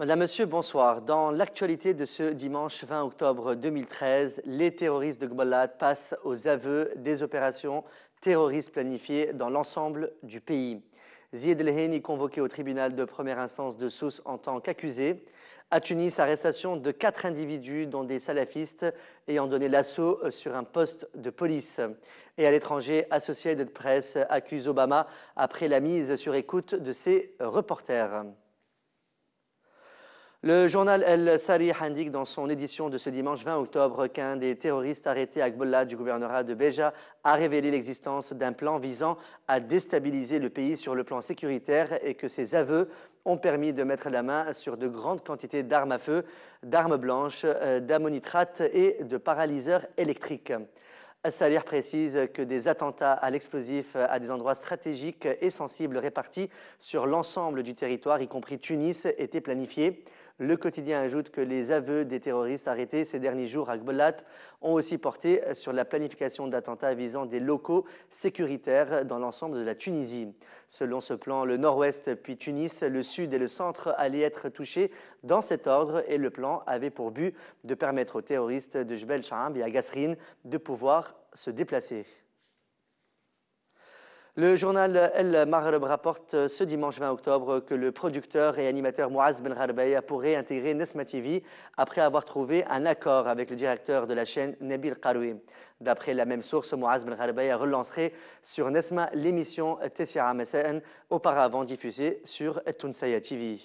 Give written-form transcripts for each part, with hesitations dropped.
Madame, Monsieur, bonsoir. Dans l'actualité de ce dimanche 20 octobre 2013, les terroristes de Gbolad passent aux aveux des opérations terroristes planifiées dans l'ensemble du pays. Zied El Henni convoqué au tribunal de première instance de Sousse en tant qu'accusé. À Tunis, arrestation de 4 individus, dont des salafistes, ayant donné l'assaut sur un poste de police. Et à l'étranger, Associated Press accuse Obama après la mise sur écoute de ses reporters. Le journal El Sarih indique dans son édition de ce dimanche 20 octobre qu'un des terroristes arrêtés à Gbolad du gouvernorat de Béja a révélé l'existence d'un plan visant à déstabiliser le pays sur le plan sécuritaire et que ses aveux ont permis de mettre la main sur de grandes quantités d'armes à feu, d'armes blanches, d'ammonitrate et de paralyseurs électriques. Al-Sarih précise que des attentats à l'explosif à des endroits stratégiques et sensibles répartis sur l'ensemble du territoire, y compris Tunis, étaient planifiés. Le quotidien ajoute que les aveux des terroristes arrêtés ces derniers jours à Gbolad ont aussi porté sur la planification d'attentats visant des locaux sécuritaires dans l'ensemble de la Tunisie. Selon ce plan, le nord-ouest puis Tunis, le sud et le centre allaient être touchés dans cet ordre et le plan avait pour but de permettre aux terroristes de Jbel Shaab et à Gasserine de pouvoir se déplacer. Le journal El Maghreb rapporte ce dimanche 20 octobre que le producteur et animateur Mouaz Benrabaya pourrait intégrer Nesma TV après avoir trouvé un accord avec le directeur de la chaîne Nabil Karoui. D'après la même source, Mouaz Benrabaya relancerait sur Nesma l'émission Tessiara Messa'an, auparavant diffusée sur Tunsaya TV.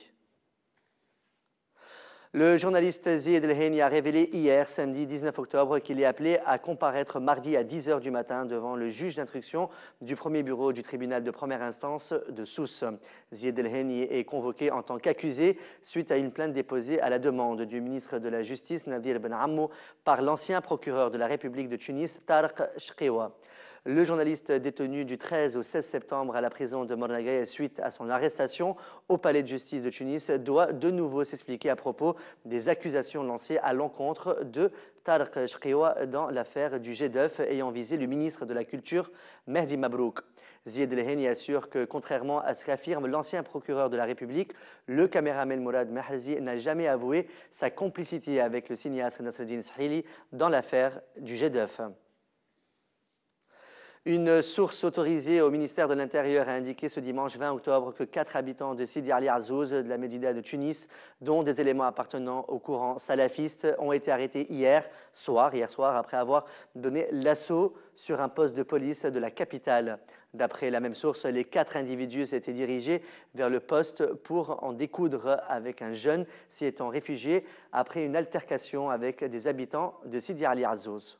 Le journaliste Zied El Henni a révélé hier, samedi 19 octobre, qu'il est appelé à comparaître mardi à 10 h du matin devant le juge d'instruction du premier bureau du tribunal de première instance de Sousse. Zied El Henni est convoqué en tant qu'accusé suite à une plainte déposée à la demande du ministre de la Justice, Nadir Ben Ammou, par l'ancien procureur de la République de Tunis, Tarek Chekhewa. Le journaliste détenu du 13 au 16 septembre à la prison de Mornagay suite à son arrestation au palais de justice de Tunis doit de nouveau s'expliquer à propos des accusations lancées à l'encontre de Tarek Chekhewa dans l'affaire du jet d'œuf ayant visé le ministre de la Culture, Mehdi Mabrouk. Zied El Henni assure que, contrairement à ce qu'affirme l'ancien procureur de la République, le caméraman Mourad Mahrzi n'a jamais avoué sa complicité avec le cinéaste Nasreddin Sahili dans l'affaire du jet d'œuf. Une source autorisée au ministère de l'Intérieur a indiqué ce dimanche 20 octobre que 4 habitants de Sidi Ali Azzouz de la Médina de Tunis, dont des éléments appartenant au courant salafiste, ont été arrêtés hier soir, après avoir donné l'assaut sur un poste de police de la capitale. D'après la même source, les 4 individus s'étaient dirigés vers le poste pour en découdre avec un jeune s'y étant réfugié après une altercation avec des habitants de Sidi Ali Azzouz.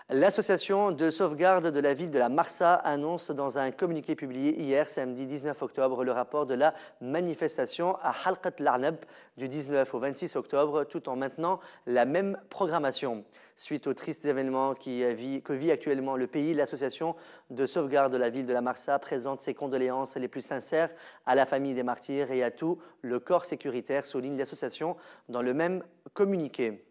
L'association de sauvegarde de la ville de la Marsa annonce dans un communiqué publié hier, samedi 19 octobre, le rapport de la manifestation à Halqat Larnab du 19 au 26 octobre, tout en maintenant la même programmation. Suite aux tristes événements que vit actuellement le pays, l'association de sauvegarde de la ville de la Marsa présente ses condoléances les plus sincères à la famille des martyrs et à tout le corps sécuritaire, souligne l'association dans le même communiqué.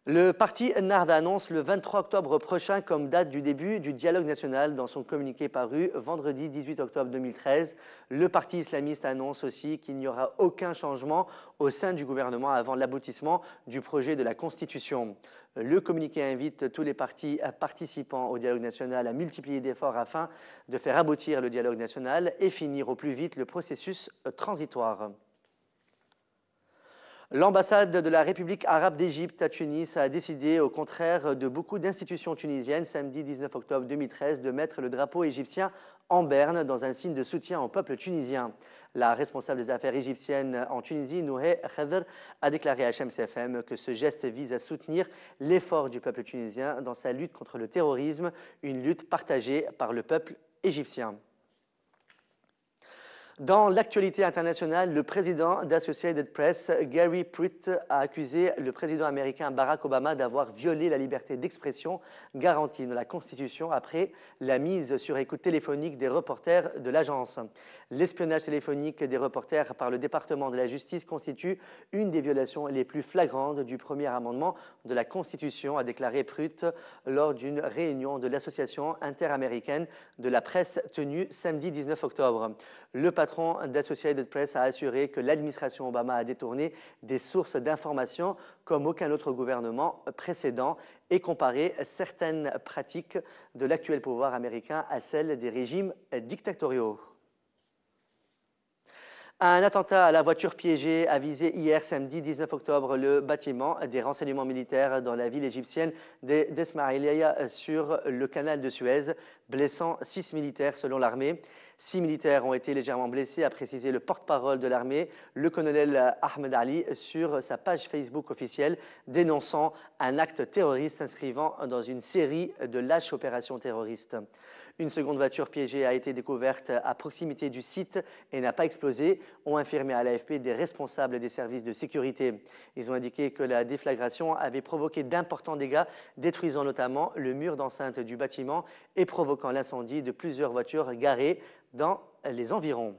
Le parti Ennahda annonce le 23 octobre prochain comme date du début du dialogue national dans son communiqué paru vendredi 18 octobre 2013. Le parti islamiste annonce aussi qu'il n'y aura aucun changement au sein du gouvernement avant l'aboutissement du projet de la Constitution. Le communiqué invite tous les partis participants au dialogue national à multiplier d'efforts afin de faire aboutir le dialogue national et finir au plus vite le processus transitoire. L'ambassade de la République arabe d'Égypte à Tunis a décidé, au contraire de beaucoup d'institutions tunisiennes, samedi 19 octobre 2013, de mettre le drapeau égyptien en berne dans un signe de soutien au peuple tunisien. La responsable des affaires égyptiennes en Tunisie, Nouhé Khedr, a déclaré à HMCFM que ce geste vise à soutenir l'effort du peuple tunisien dans sa lutte contre le terrorisme, une lutte partagée par le peuple égyptien. Dans l'actualité internationale, le président d'Associated Press, Gary Pruitt, a accusé le président américain Barack Obama d'avoir violé la liberté d'expression garantie dans la Constitution après la mise sur écoute téléphonique des reporters de l'agence. L'espionnage téléphonique des reporters par le département de la justice constitue une des violations les plus flagrantes du premier amendement de la Constitution, a déclaré Pruitt lors d'une réunion de l'Association interaméricaine de la presse tenue samedi 19 octobre. Le patron d'Associated Press a assuré que l'administration Obama a détourné des sources d'information comme aucun autre gouvernement précédent et comparé certaines pratiques de l'actuel pouvoir américain à celles des régimes dictatoriaux. Un attentat à la voiture piégée a visé hier, samedi 19 octobre, le bâtiment des renseignements militaires dans la ville égyptienne d'Esmaïlia sur le canal de Suez, blessant 6 militaires selon l'armée. 6 militaires ont été légèrement blessés, a précisé le porte-parole de l'armée, le colonel Ahmed Ali, sur sa page Facebook officielle, dénonçant un acte terroriste s'inscrivant dans une série de lâches opérations terroristes. Une seconde voiture piégée a été découverte à proximité du site et n'a pas explosé, ont affirmé à l'AFP des responsables des services de sécurité. Ils ont indiqué que la déflagration avait provoqué d'importants dégâts, détruisant notamment le mur d'enceinte du bâtiment et provoquant l'incendie de plusieurs voitures garées dans les environs.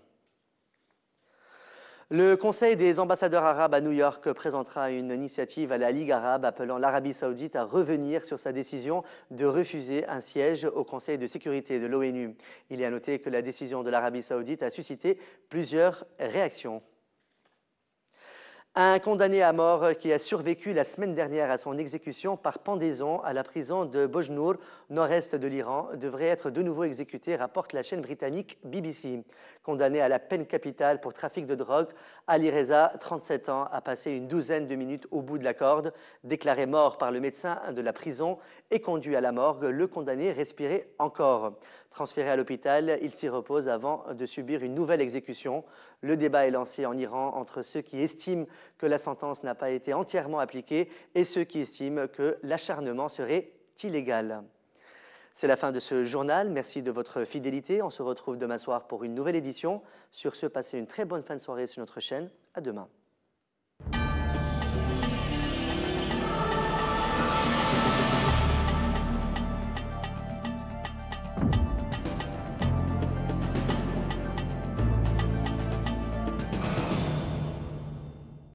Le Conseil des ambassadeurs arabes à New York présentera une initiative à la Ligue arabe appelant l'Arabie saoudite à revenir sur sa décision de refuser un siège au Conseil de sécurité de l'ONU. Il est à noter que la décision de l'Arabie saoudite a suscité plusieurs réactions. Un condamné à mort qui a survécu la semaine dernière à son exécution par pendaison à la prison de Bojnour, nord-est de l'Iran, devrait être de nouveau exécuté, rapporte la chaîne britannique BBC. Condamné à la peine capitale pour trafic de drogue, Ali Reza, 37 ans, a passé une douzaine de minutes au bout de la corde. Déclaré mort par le médecin de la prison et conduit à la morgue, le condamné respirait encore. Transféré à l'hôpital, il s'y repose avant de subir une nouvelle exécution. Le débat est lancé en Iran entre ceux qui estiment que la sentence n'a pas été entièrement appliquée et ceux qui estiment que l'acharnement serait illégal. C'est la fin de ce journal. Merci de votre fidélité. On se retrouve demain soir pour une nouvelle édition. Sur ce, passez une très bonne fin de soirée sur notre chaîne. À demain.